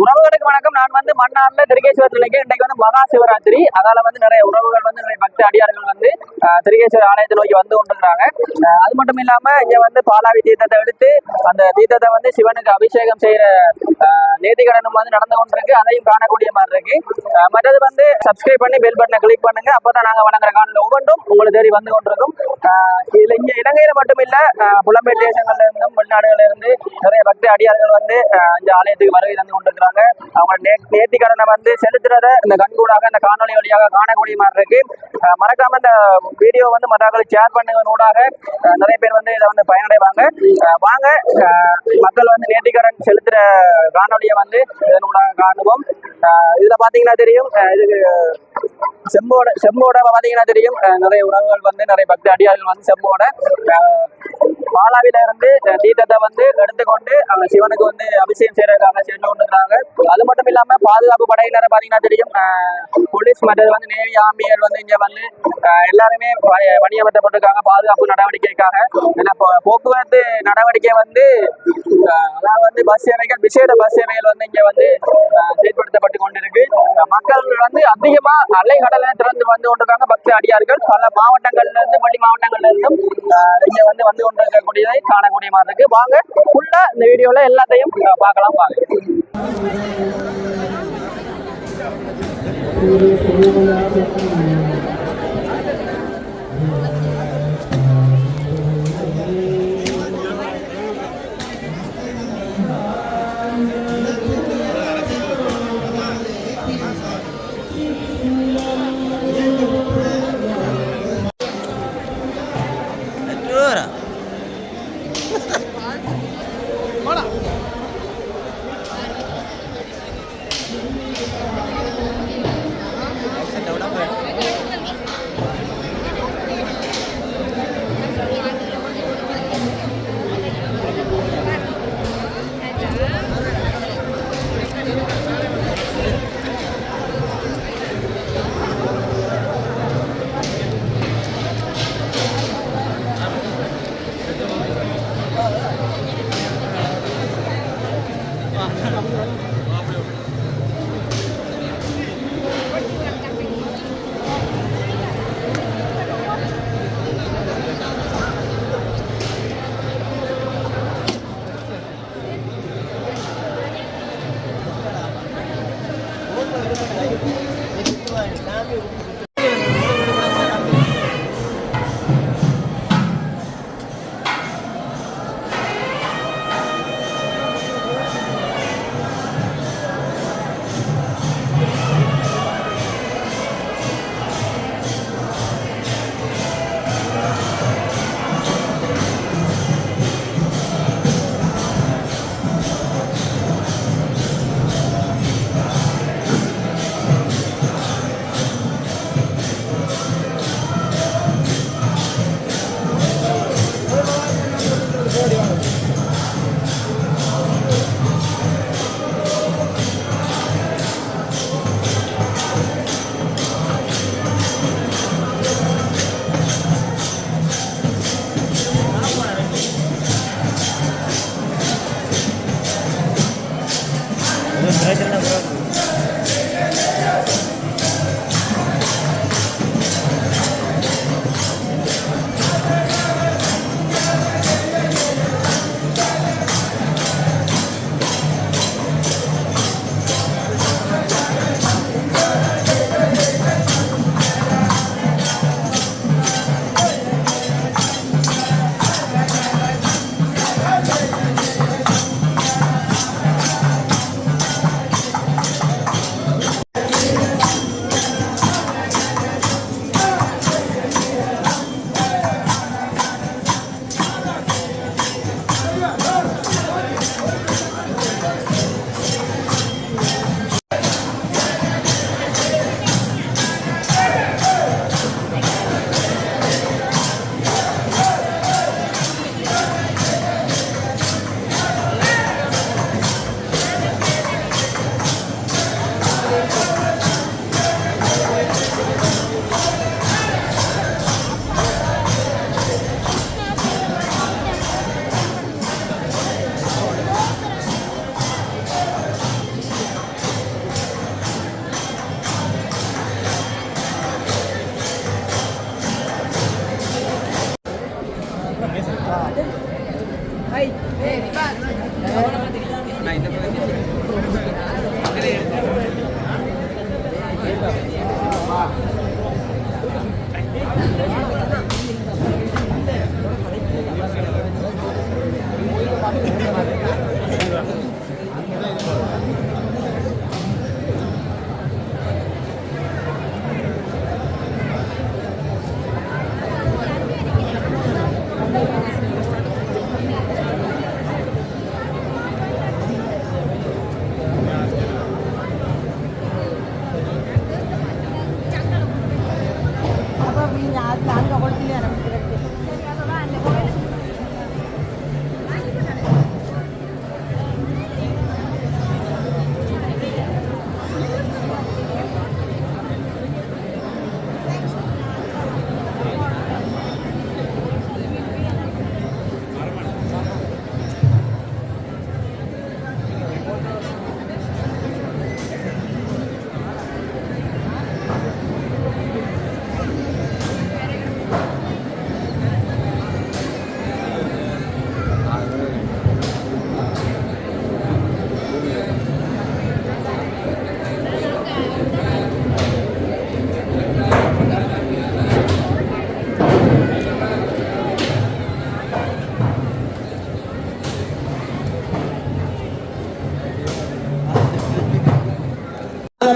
உறவுகளுக்கு வணக்கம். நான் மன்னார்ல திருக்கேஸ்வரர் நிலைக்கு இன்றைக்கு மகா சிவராத்திரி. அதால நிறைய உறவுகள் நிறைய பக்தி அடியார்கள் திருக்கேஸ்வரர் ஆலயத்தை நோக்கி கொண்டிருக்காங்க. அது மட்டும் இல்லாம இங்க பாலாவி தீர்த்தத்தை எடுத்து அந்த தீர்த்தத்தை சிவனுக்கு அபிஷேகம் செய்யற நேர்த்திக்கடனும் நடந்து கொண்டிருக்கு. அதையும் காணக்கூடிய மாதிரி இருக்கு. மற்றது சப்ஸ்கிரைப் பண்ணி பெல் பட்டனை கிளிக் பண்ணுங்க. அப்பதான் நாங்க வழங்குற காணொலி ஒவ்வொன்றும் உங்களுக்கு தேடி வந்து கொண்டிருக்கும். இதுல இங்க இலங்கையில மட்டும் இல்ல, புலம்பெயர் தேசங்கள்ல இருந்தும் வெளிநாடுகள்ல இருந்து நிறைய பக்தி அடியார்கள் இந்த ஆலயத்துக்கு வருகை தந்து கொண்டிருக்கிறாங்க. அவங்க நேர்த்திக்கடனை செலுத்துறத இந்த கண்கூடாக இந்த காணொலி வழியாக காணக்கூடிய மாதிரி இருக்கு. மறக்காம இந்த வீடியோ மற்றவர்களுக்கு ஷேர் பண்ணுங்க. நூடாக நிறைய பேர் இதை பயனடைவாங்க. வாங்க மக்கள் நேர்த்திக்கடன் செலுத்துற காணொலியை இதனூடாக காணுவோம். இதுல பாத்தீங்கன்னா தெரியும், இதுக்கு செம்போட பாத்தீங்கன்னா தெரியும், நிறைய உறவுகள் நிறைய பக்தி அடியார்கள் செம்போட பாலாவில இருந்து தீர்த்தத்தை எடுத்துக்கொண்டு அவங்க சிவனுக்கு அபிஷேகம் செய்யறதுக்காக சென்று கொண்டிருக்காங்க. அது மட்டும் இல்லாம பாதுகாப்பு படையினரை பாத்தீங்கன்னா தெரியும், போலீஸ் மற்றது நேவி ஆர்மியர் இங்க எல்லாருமே பணியமர்த்தப்பட்டிருக்காங்க பாதுகாப்பு நடவடிக்கைக்காக. போக்குவரத்து நடவடிக்கை அதாவது பஸ் சேவைகள், விசேட பஸ் சேவைகள் இங்க செயல்படுத்தப்பட்டு கொண்டிருக்கு. மக்கள் அதிகமா அலைகடலை திறந்து வந்து கொண்டிருக்காங்க. பக்தி அடியார்கள் பல மாவட்டங்கள்ல இருந்து, வெளி மாவட்டங்கள்ல இருந்தும் இங்க வந்து கொண்டிருக்கக்கூடியதை காணக்கூடிய மாதிரி இருக்கு. வாங்க ஃபுல்லா இந்த வீடியோல எல்லாத்தையும் பார்க்கலாம். வாங்க.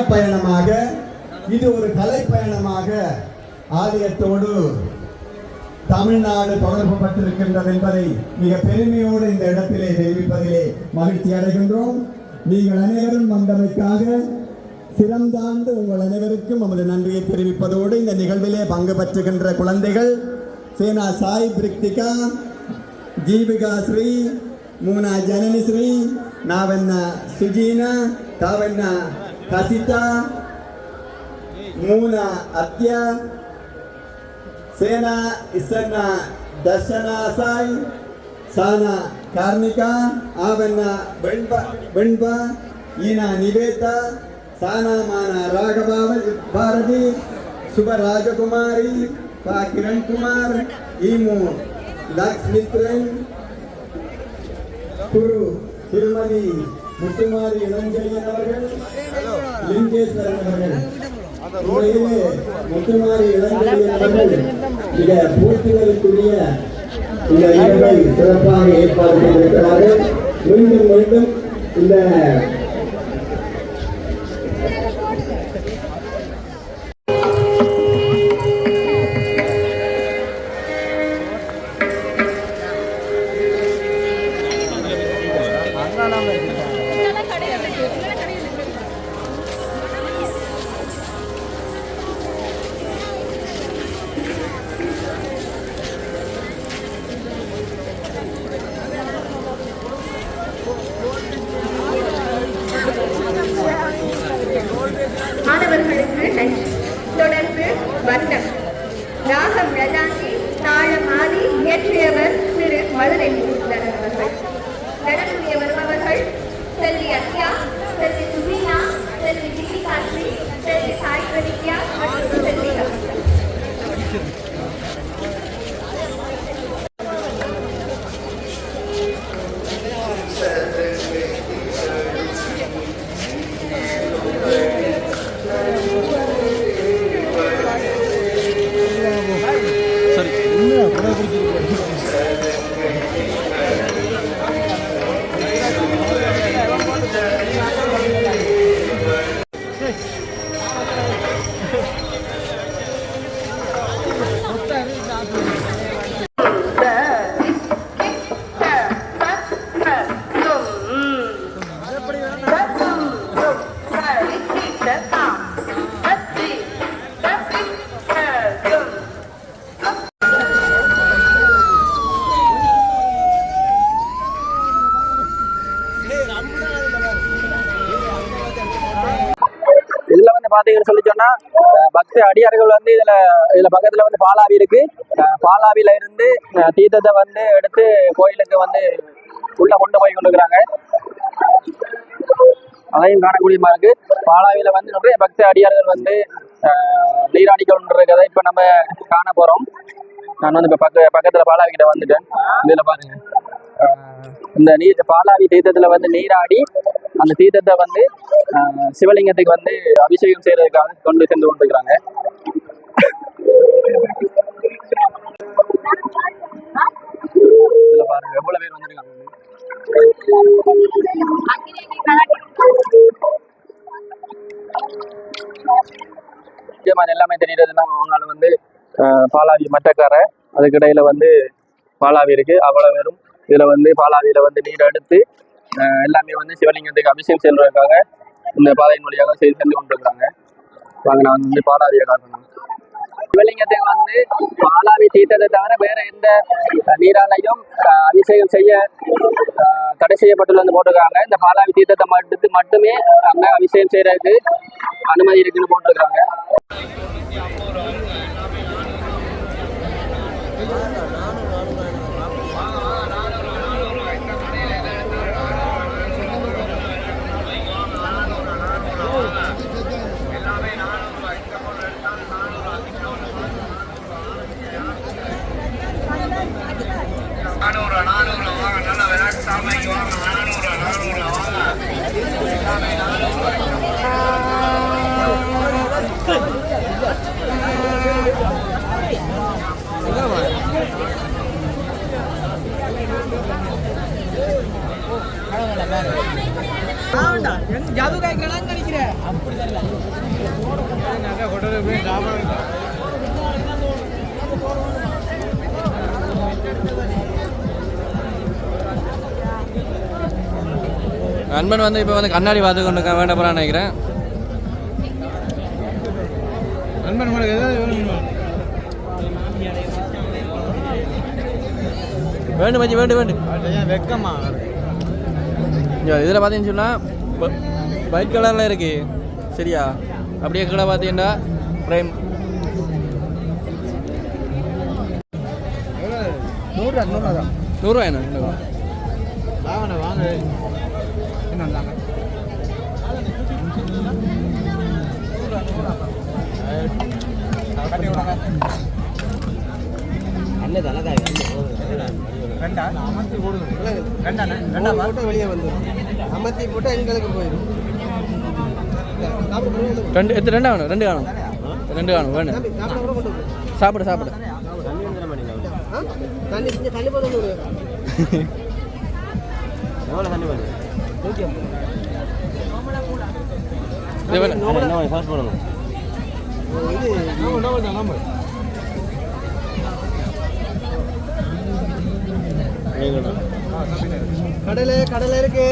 பயணமாக இது ஒரு கலை பயணமாக ஆலயத்தோடு தமிழ்நாடு தொடர்பு பட்டிருக்கின்றது என்பதை மிக பெருமையோடு இந்த இடத்திலே தெரிவிப்பதிலே மகிழ்ச்சி அடைகின்றோம். நீங்கள் அனைவரும் வந்தமைக்காக சிறந்தாண்டு உங்கள் அனைவருக்கும் நமது நன்றியை தெரிவிப்பதோடு இந்த நிகழ்விலே பங்கு பெற்றுகின்ற குழந்தைகள் சேனா சாய் பிரிக்திகா, ஜீவிகா ஸ்ரீ, மூனா ஜனனி ஸ்ரீ, நாவென்ன சுஜீனா, தாவென்ன கசிதா, மூனா அத்யா, சேனா இசன்னா தர்ஷனா சாய், சானா கார்மிகா, ஆவென்ன வெண்பா, ஈனா நிவேதா, சானா மானா ராகபாவ பாரதி, சுப ராஜகுமாரி, பா கிரண் குமார், ஈமு லக்ஷ்மித்ரன், குரு திருமதி முத்துமாரி இளஞ்செழியன் அவர்கள், லிங்கேஸ்வரன் அவர்கள், முத்துமாரி இளஞ்செழியன் அவர்கள் மிக போற்றுதலுக்குரிய இந்த நிகழ்வை சிறப்பாக ஏற்பாடு செய்திருக்கிறார்கள். மீண்டும் மீண்டும் இந்த மாணவர்களுக்கு நன்றி. தொடர்ந்து வர்ணம் ராகம் ரஜாந்தி, தாளம் ஆதி இயற்றியவர் திரு மதுரை முருகன் அவர்கள். நடனமிய வருபவர்கள் செல்வி அத்யா, செல்வி சுமீனா, செல்வி தீபிகா ஸ்ரீ, செல்வி சாய் பிரதிக்யா மற்றும் செல்வி கவிதா. இதுல வந்து பாத்தீங்கன்னு சொல்லி சொன்னா பக்தி அடியார்கள் வந்து இதுல பக்கத்துல வந்து பாலாவி இருக்கு. பாலாவில இருந்து தீர்த்தத்தை வந்து எடுத்து கோயிலுக்கு வந்து உள்ள கொண்டு போய் கொண்டுக்கிறாங்க. அதையும் காணக்கூடியமா இருக்கு. பாலாவில வந்து நிறைய பக்தி அடியார்கள் வந்து நீராடி கொண்டிருக்கிறத இப்ப நம்ம காண போறோம். நான் வந்து இப்ப பக்கத்துல பாலாவி கிட்ட வந்துட்டேன். இதுல பாருங்க, இந்த பாலாவி தீர்த்தத்துல வந்து நீராடி அந்த தீர்த்தத்தை வந்து சிவலிங்கத்துக்கு வந்து அபிஷேகம் செய்யறதுக்காக கொண்டு சென்று கொண்டிருக்கிறாங்க. இதுல பாருங்க எவ்வளவு பேர் வந்திருக்காங்க. எல்லாமே தெரியுறதுன்னா அவங்களால வந்து பாலாவி மட்டக்கார, அதுக்கிடையில வந்து பாலாவி இருக்கு. அவ்வளவு பேரும் இதுல வந்து பாலாவியில வந்து நீர் எடுத்து எல்லாமே வந்து சிவலிங்கத்துக்கு அபிஷேகம் செல்வதற்காக இந்த பாதையின் வழியாக செய்து சென்று கொண்டிருக்காங்க. வாங்க நான் வந்து பாலாவியை காட்டணும். சிவலிங்கத்துக்கு வந்து பாலாவி தீர்த்தத்தை தவிர வேற எந்த நீராலையும் அபிஷேகம் செய்ய தடை செய்யப்பட்டுள்ளது போட்டிருக்காங்க. இந்த பாலாவி தீர்த்தத்தை மட்டுமே அங்க அபிஷேகம் செய்யறதுக்கு அனுமதி இருக்குன்னு போட்டிருக்காங்க. நண்பன் வந்து இப்போ வந்து கண்ணாடி பார்த்து கொண்டு வேண்ட போறான்னு நினைக்கிறேன். நண்பன் வேண்டு மச்சி வேண்டு வெக்கமா இதில் பார்த்தீங்கன்னு சொன்னால் ஒயிட் கலரில் இருக்கு சரியா. அப்படியே கீழே பார்த்தீங்கன்னா ஃப்ரேம் 100 ரூபாய் வாங்க வாங்க வெளியே வந்து அமர்த்தி போட்டு எங்களுக்கு போயிடும். ரெண்டு காணும் வேணும். சாப்பிடு தண்ணி போட்டு எவ்வளோ தண்ணி போடு கடலை இருக்கு.